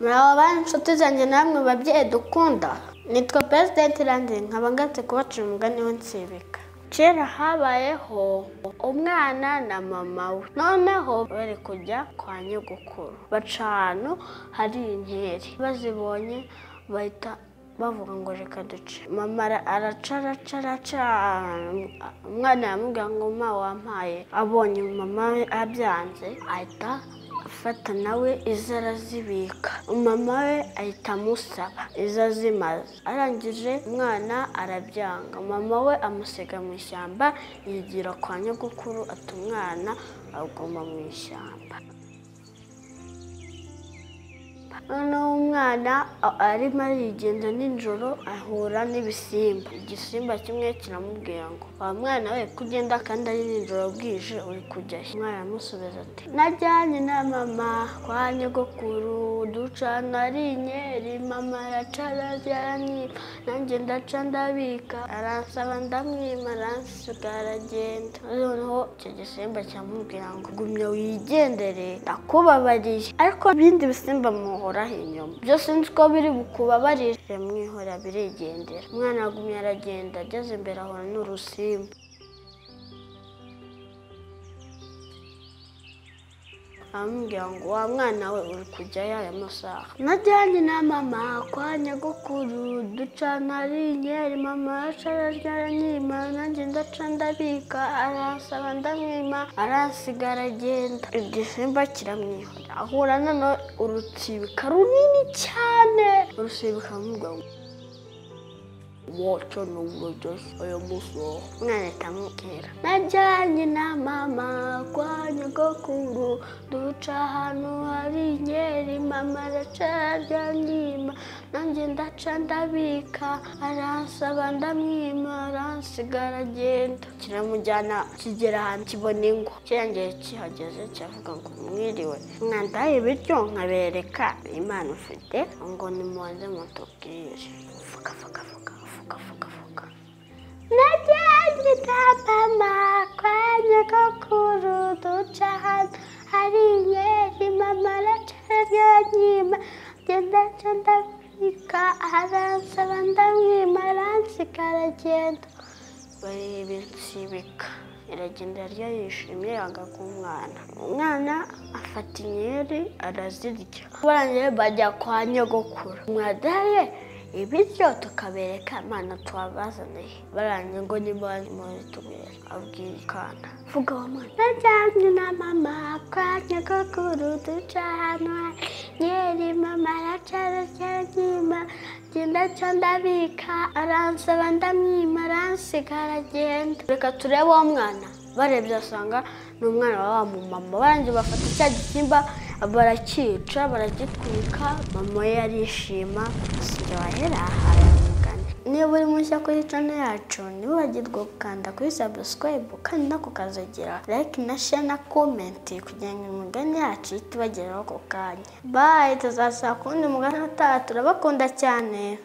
Muraba inshuti zanjye namwe babyeyi dukunda. Nitwa President Landing nkaba ngatse kubacira umugani w'insibika. Kera habayeho umwana na mama we. Noneho bari kujya kwa nyogokuru. Baca ahantu hari inkeri. Bazibonye bahita bavuga ngo reka duce. Mama araca. Umwana yamubwira ngo ma wampaye. Abonye mama we abyanze ahita afata nawe izo arazibika. Mama we ahita amusaba izo azimaze. Arangije umwana arabyanga. Mama we amusiga mu ishyamba yigira kwa nyogokuru ati umwana aguma mu ishyamba. Noneho umwana arimo arigenda nijoro ahura n'ibisimba. Igisimba kimwe kiramubwira ngo wa mwana we kugenda kandi ari nijoro bwije uri kujya he? Umwana aramusubiza ati najyanye na mama kwa nyogokuru ducana ari inkeri, mama aracara aranyima nanjye ndaca ndabika, aransaba ndamwima aransiga aragenda. Noneho icyo gisimba kiramubwira ngo gumya wigendere ndakubabariye, ariko ibindi bisimba muhora inyuma byose nziko biri bukubabarire. Mwihora birigendera. Umwana agumya aragenda, ageze imbere ahura n'urusimba. Amubwira ngo wa mwana we uri kujyayo aya masaha? Najyanye na mama kwa nyogokuru ducana ari inkeri, mama aracara aranyima nanjye ndaca ndabika, aransaba ndamwima aransiga aragenda. Igisimba kiramwihora ahura noneho urusibika runini cyane. Urusibika aramubwira ngo waca n'umugezi aya masaha? Umwana ahita amubwira najyanye na mama kwa nyogokuru duca ahantu hari inkeri, mama aracara aranyima nanjye ndaca ndabika, aransaba ndamwima aransiga aragenda. Kiramujyana kigera ahantu kibona ingwa. Kirangije kihageze kiravuga ngo mwiriwe, mwandaye ibiryo nkabereka impano ufite ngo nimuze mutubwire. Najyanye na mama kwa nyogokuru duca ahantu hari inkeri, mama aracara aranyima nanjye ndaca ndabika, aransaba ndamwima aransiga aragenda. Bareba insibika iragenda yarya yishimye yagaga umwana. Umwana afata inkeri arazirya. Barangije bajya kwa nyogokuru. Mwadaye ibiryo tukabereka imana twabazaniye. Barangije ngo nimuze tubwire. Abwira ikana vuga wa mwana najyanye na mama kwa nyogokuru duca ahantu hari inkeri, mama aracara aranyima nanjye ndaca ndabika, aransaba ndamwima aransiga aragenda. Reka turebe uwo mwana. Barebye asanga ni umwana wa mama. Barangije bafata cya gisimba barakica baragitwika. Mama we yarishima. Sinjye wahera aha mugani. Niba uri mushya kuri channel yacu ntiwibagirwe gukanda kuri subscribe kandi no kukazagira like na share na comment kugira ngo imigani yacu itubageraho ako kanya. Bye, tuzasaba kundi mugani utaha. Turabakunda cyane.